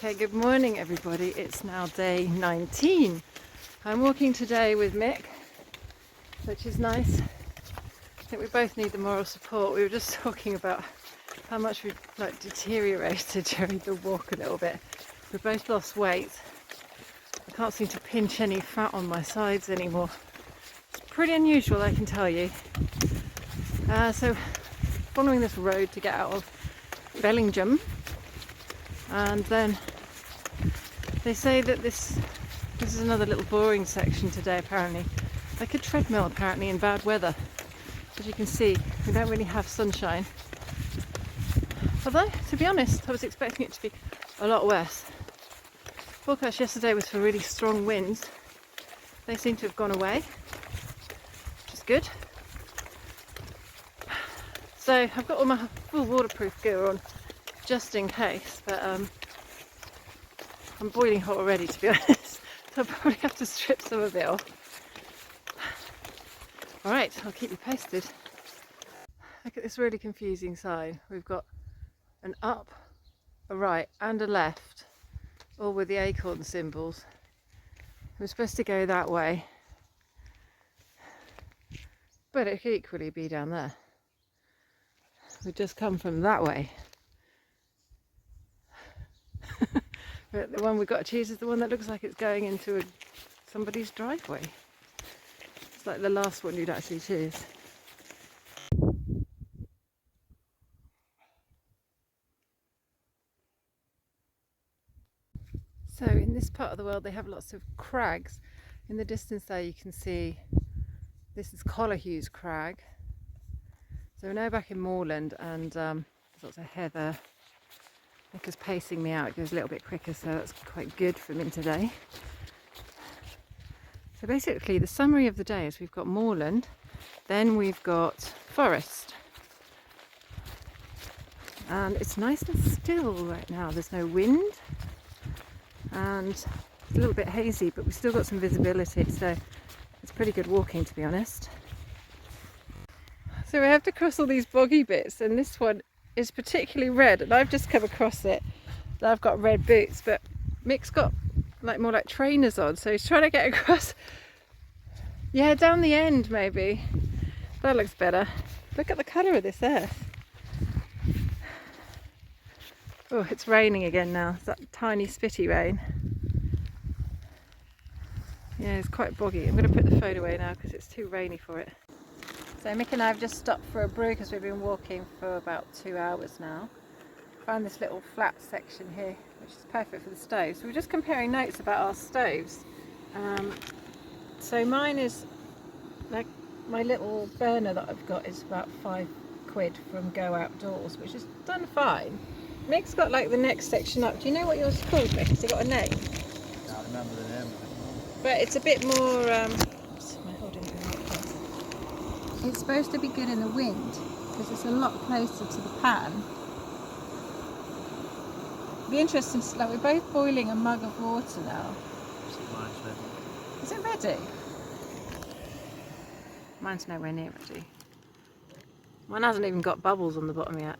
Okay, good morning everybody. It's now day 19. I'm walking today with Mick, which is nice. I think we both need the moral support. We were just talking about how much we've deteriorated during the walk a little bit. We've both lost weight. I can't seem to pinch any fat on my sides anymore. It's pretty unusual, I can tell you. So following this road to get out of Bellingham, and then they say that this is another little boring section today, apparently, like a treadmill apparently in bad weather. As you can see, we don't really have sunshine, although to be honest I was expecting it to be a lot worse. Forecast yesterday was for really strong winds. They seem to have gone away, which is good. So I've got all my full waterproof gear on just in case, but I'm boiling hot already, to be honest, so I'll probably have to strip some of it off. Alright, I'll keep you posted. Look at this really confusing sign. We've got an up, a right and a left, all with the acorn symbols. We're supposed to go that way, but it could equally be down there. We've just come from that way. But the one we've got to choose is the one that looks like it's going into somebody's driveway. It's like the last one you'd actually choose. So in this part of the world they have lots of crags. In the distance there you can see this is Collarhugh's Crag. So we're now back in moorland, and there's lots of heather. Nick pacing me out, it goes a little bit quicker, so that's quite good for me today. So basically the summary of the day is we've got moorland, then we've got forest, and it's nice and still right now. There's no wind and it's a little bit hazy, but we've still got some visibility, so it's pretty good walking, to be honest. So we have to cross all these boggy bits, and this one is particularly red, and I've just come across it. I've got red boots, but Mick's got more like trainers on, so he's trying to get across. Yeah, down the end maybe. That looks better. Look at the colour of this earth. Oh, it's raining again now. It's that tiny spitty rain. Yeah, it's quite boggy. I'm going to put the phone away now because it's too rainy for it. So Mick and I have just stopped for a brew because we've been walking for about 2 hours now. Found this little flat section here, which is perfect for the stoves. We were just comparing notes about our stoves. So mine is, like, my little burner that I've got is about £5 from Go Outdoors, which is done fine. Mick's got like the next section up. Do you know what yours is called, Mick? Has it got a name? I can't remember the name of it. But it's a bit more, it's supposed to be good in the wind because it's a lot closer to the pan. It'd be interesting to, like, we're both boiling a mug of water now. Mine's ready. Is it ready? Mine's nowhere near ready. Mine hasn't even got bubbles on the bottom yet.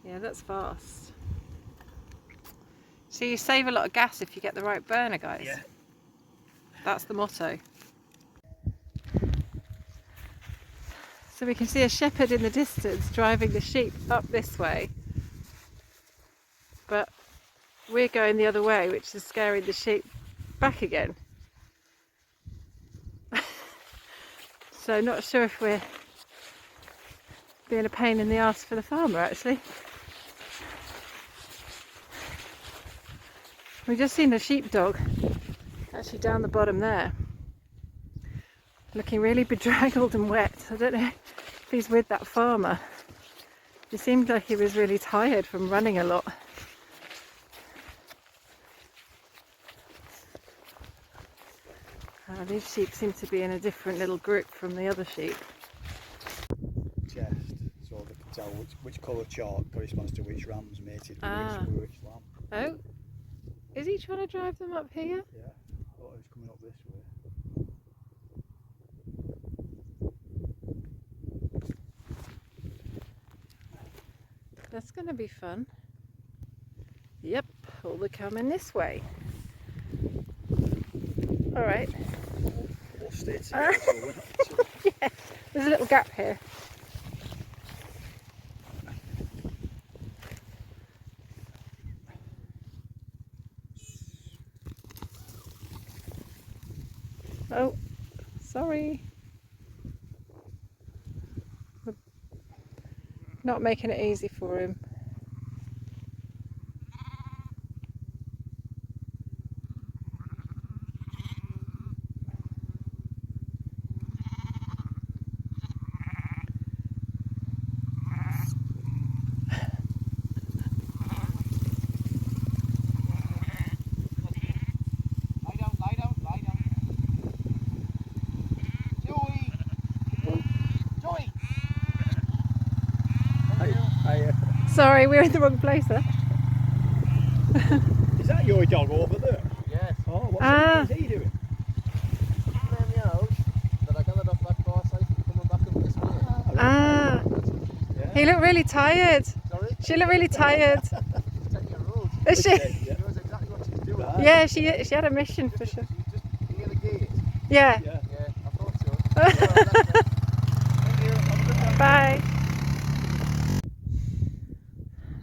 Yeah, that's fast. So you save a lot of gas if you get the right burner, guys. Yeah. That's the motto. So we can see a shepherd in the distance driving the sheep up this way. But we're going the other way, which is scaring the sheep back again. So not sure if we're being a pain in the arse for the farmer, actually. We've just seen a sheepdog actually down the bottom there, looking really bedraggled and wet. I don't know if he's with that farmer. He seemed like he was really tired from running a lot. These sheep seem to be in a different little group from the other sheep. Chest, so they can tell which colour chalk corresponds to which ram's mated with which lamb. Oh, is he trying to drive them up here? Yeah, I thought he was coming up this way. That's going to be fun. Yep, all the coming this way. All right. We'll stay together so we're not too... Yeah, there's a little gap here. Oh, sorry. We're not making it easy for him. Sorry, we're in the wrong place there. Is that your dog over there? Yes. Oh, what's he doing? That I gathered off that far side and coming back up this way. Ah, Yeah. he looked really tired. Sorry? She looked really tired. She's 10-year-old. Is she? Yeah. She knows exactly what she's doing. Right. Yeah, she had a mission for sure. She's just near the gate. Yeah. Yeah. Yeah, I thought so. Thank you. Have a good one. Bye.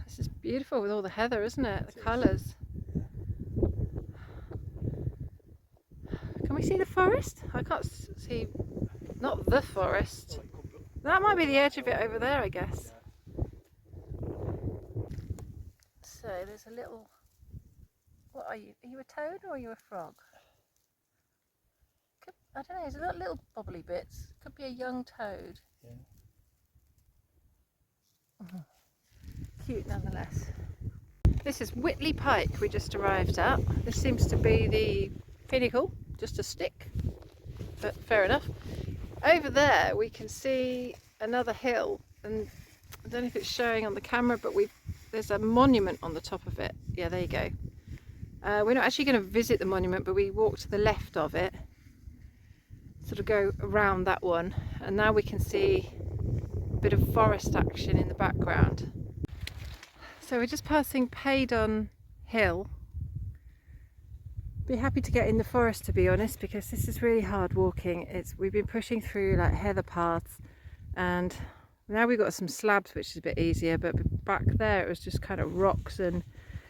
This is beautiful with all the heather, isn't it? The colours. Can we see the forest? I can't see. Not the forest. That might be the edge of it over there, I guess. So there's a little. What are you? Are you a toad or are you a frog? I don't know. There's little bobbly bits. Could be a young toad. Yeah. Cute nonetheless. This is Whitley Pike we just arrived at. This seems to be the pinnacle, just a stick, but fair enough. Over there we can see another hill, and I don't know if it's showing on the camera, but there's a monument on the top of it. Yeah, there you go. We're not actually going to visit the monument, but we walk to the left of it, sort of go around that one, and now we can see a bit of forest action in the background. So we're just passing Pennine Hill. Be happy to get in the forest, to be honest, because this is really hard walking. We've been pushing through like heather paths, and now we've got some slabs, which is a bit easier, but back there it was just kind of rocks and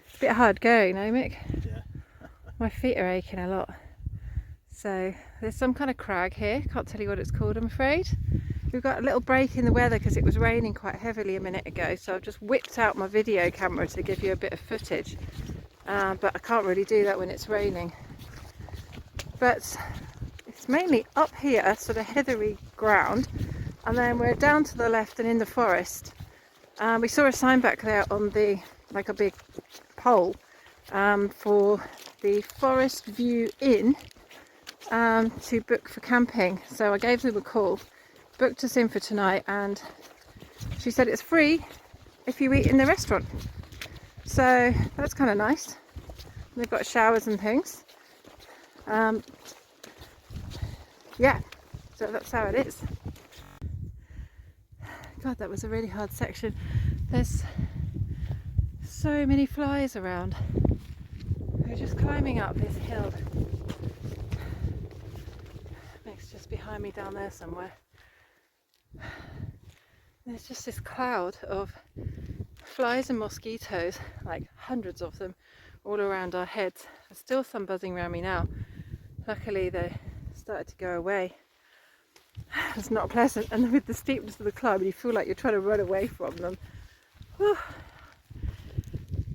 it's a bit hard going, no, Mick? Yeah. My feet are aching a lot. So there's some kind of crag here, can't tell you what it's called, I'm afraid. We've got a little break in the weather because it was raining quite heavily a minute ago, so I've just whipped out my video camera to give you a bit of footage, but I can't really do that when it's raining. But it's mainly up here, sort of heathery ground, and then we're down to the left and in the forest. We saw a sign back there on the, like a big pole, for the Forest View Inn, to book for camping. So I gave them a call, booked us in for tonight, and she said it's free if you eat in the restaurant. So that's kind of nice. They've got showers and things. Yeah, so that's how it is. God, that was a really hard section. There's so many flies around. We're just climbing up this hill. Mick's just behind me down there somewhere. There's just this cloud of flies and mosquitoes, like hundreds of them, all around our heads. There's still some buzzing around me now. Luckily they started to go away. It's not pleasant, and with the steepness of the climb you feel like you're trying to run away from them. Whew.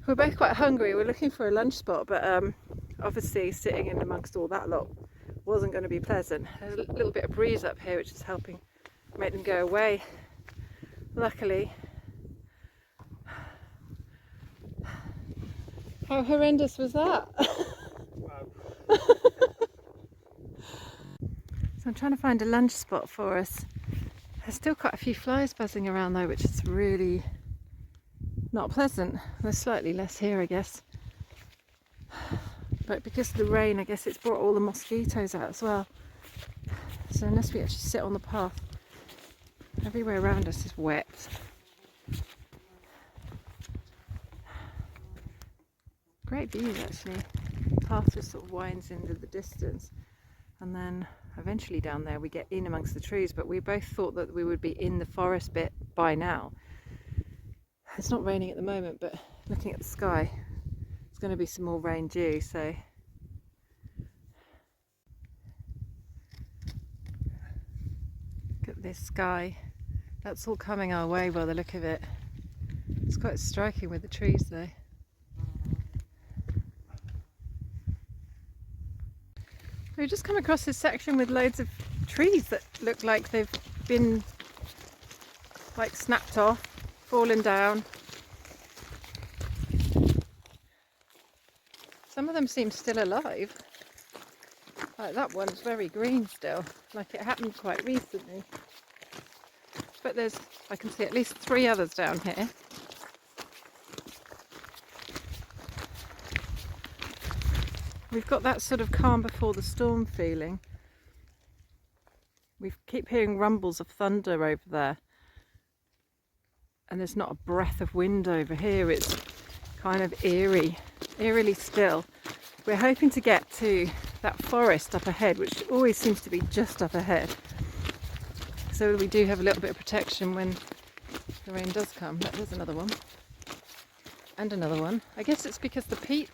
We're both quite hungry. We're looking for a lunch spot, but obviously sitting in amongst all that lot wasn't going to be pleasant. There's a little bit of breeze up here which is helping make them go away. Luckily. How horrendous was that? Wow. So I'm trying to find a lunch spot for us. There's still quite a few flies buzzing around though, which is really not pleasant. There's slightly less here, I guess. But because of the rain, I guess it's brought all the mosquitoes out as well. So unless we actually sit on the path, everywhere around us is wet. Great views actually. The path just sort of winds into the distance, and then eventually down there we get in amongst the trees, but we both thought that we would be in the forest bit by now. It's not raining at the moment, but looking at the sky, it's going to be some more rain due, so look at this sky. That's all coming our way by the look of it. It's quite striking with the trees though. We've just come across this section with loads of trees that look like they've been like snapped off, fallen down. Some of them seem still alive. Like that one's very green still, like it happened quite recently. But I can see at least 3 others down here. We've got that sort of calm before the storm feeling. We keep hearing rumbles of thunder over there. And there's not a breath of wind over here. It's kind of eerily still. We're hoping to get to that forest up ahead, which always seems to be just up ahead. So that we do have a little bit of protection when the rain does come. There's another one. And another one. I guess it's because the peat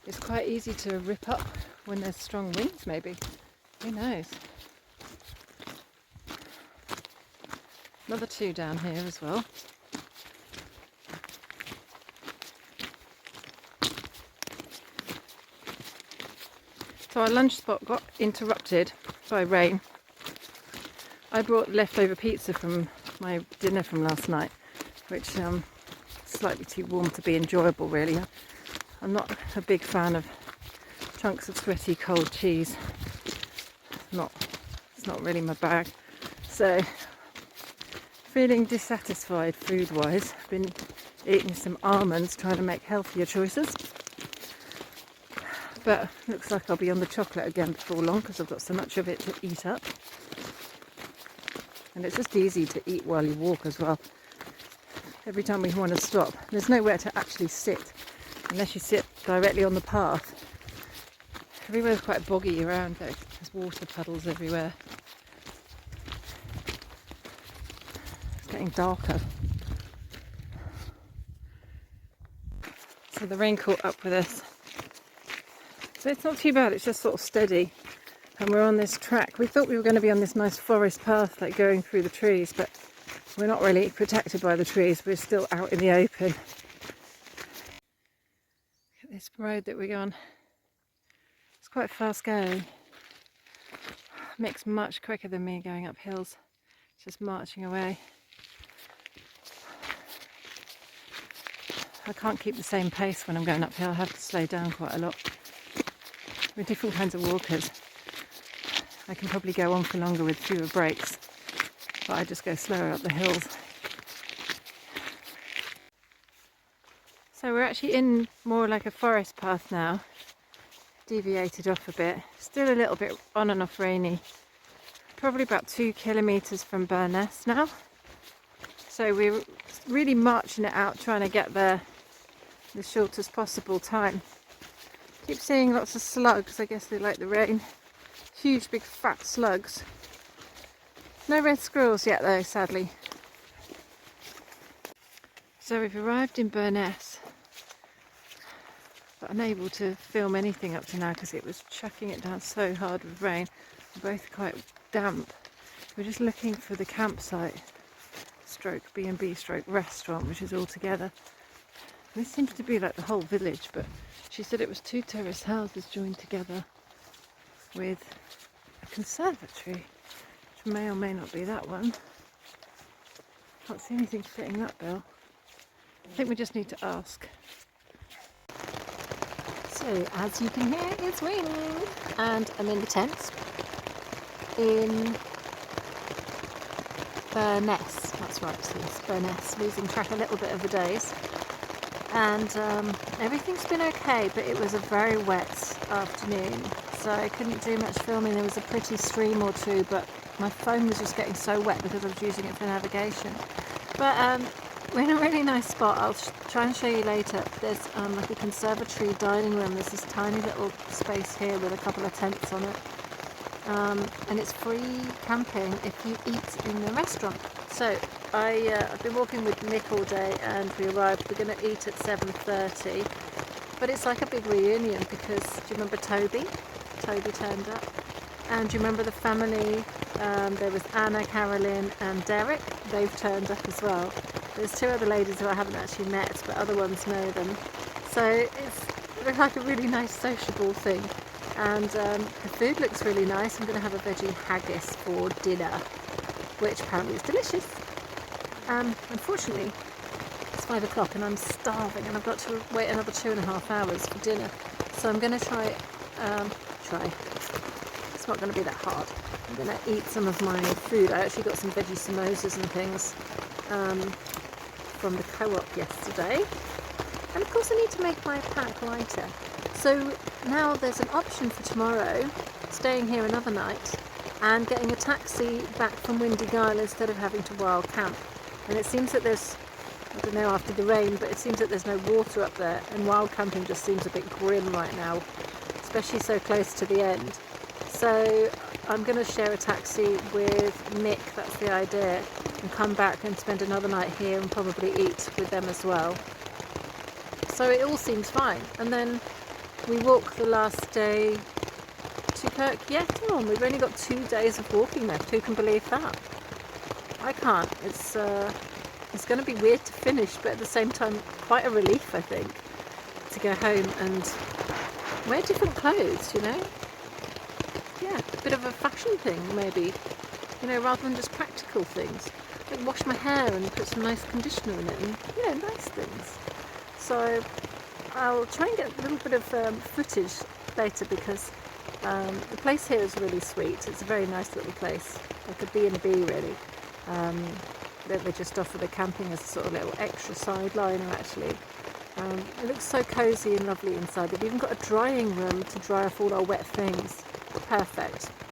is quite easy to rip up when there's strong winds, maybe. Who knows? Another 2 down here as well. So our lunch spot got interrupted by rain. I brought leftover pizza from my dinner from last night, which is slightly too warm to be enjoyable really. I'm not a big fan of chunks of sweaty cold cheese. It's not really my bag. So feeling dissatisfied food-wise. I've been eating some almonds, trying to make healthier choices. But looks like I'll be on the chocolate again before long because I've got so much of it to eat up. And it's just easy to eat while you walk as well. Every time we want to stop, there's nowhere to actually sit unless you sit directly on the path. Everywhere's quite boggy around though. There's water puddles everywhere. It's getting darker. So the rain caught up with us. So it's not too bad, it's just sort of steady. And we're on this track. We thought we were going to be on this nice forest path, like going through the trees, but we're not really protected by the trees. We're still out in the open. Look at this road that we're on. It's quite fast going. Mick's much quicker than me going up hills. It's just marching away. I can't keep the same pace when I'm going uphill. I have to slow down quite a lot. We're different kinds of walkers. I can probably go on for longer with fewer breaks, but I just go slower up the hills. So we're actually in more like a forest path now, deviated off a bit, still a little bit on and off rainy, probably about 2 kilometres from Byrness now. So we're really marching it out, trying to get there the shortest possible time. Keep seeing lots of slugs, I guess they like the rain. Huge big fat slugs. No red squirrels yet though, sadly. So we've arrived in Byrness, but unable to film anything up to now because it was chucking it down so hard with rain. We're both quite damp. We're just looking for the campsite stroke B&B stroke restaurant, which is all together. This seems to be like the whole village, but she said it was 2 terrace houses joined together with a conservatory, which may or may not be that one. Can't see anything fitting that bill. I think we just need to ask. So as you can hear, it's raining and I'm in the tent in Byrness. That's right, yes, Byrness. Losing track a little bit of the days. And everything's been okay, but it was a very wet afternoon, so I couldn't do much filming. There was a pretty stream or two, but my phone was just getting so wet because I was using it for navigation. But we're in a really nice spot. I'll try and show you later. There's like a conservatory dining room. There's this tiny little space here with a couple of tents on it. And it's free camping if you eat in the restaurant. So I've been walking with Mick all day and we arrived. We're going to eat at 7:30. But it's like a big reunion because, do you remember Toby? Toby turned up. And do you remember the family? There was Anna, Carolyn and Derek. They've turned up as well. There's two other ladies who I haven't actually met, but other ones know them. So it's like a really nice sociable thing. And the food looks really nice. I'm going to have a veggie haggis for dinner, which apparently is delicious. Unfortunately, it's 5 o'clock and I'm starving and I've got to wait another 2.5 hours for dinner. So I'm going to try. It's not going to be that hard. I'm going to eat some of my food. I actually got some veggie samosas and things from the co-op yesterday. And of course I need to make my pack lighter. So now there's an option for tomorrow, staying here another night and getting a taxi back from Windy Gyle instead of having to wild camp. And it seems that there's, I don't know after the rain, but it seems that there's no water up there and wild camping just seems a bit grim right now, especially so close to the end. So I'm going to share a taxi with Mick, that's the idea, and come back and spend another night here and probably eat with them as well. So it all seems fine. And then we walk the last day to Kirkyeton. We've only got 2 days of walking left. Who can believe that? I can't. It's going to be weird to finish, but at the same time quite a relief, I think, to go home and wear different clothes, you know? Yeah, a bit of a fashion thing maybe, you know, rather than just practical things. Like wash my hair and put some nice conditioner in it and, you know, nice things. So I'll try and get a little bit of footage later because the place here is really sweet. It's a very nice little place, like a B&B really. They just offer the camping as a sort of little extra sideliner actually. It looks so cosy and lovely inside. They've even got a drying room to dry off all our wet things. Perfect.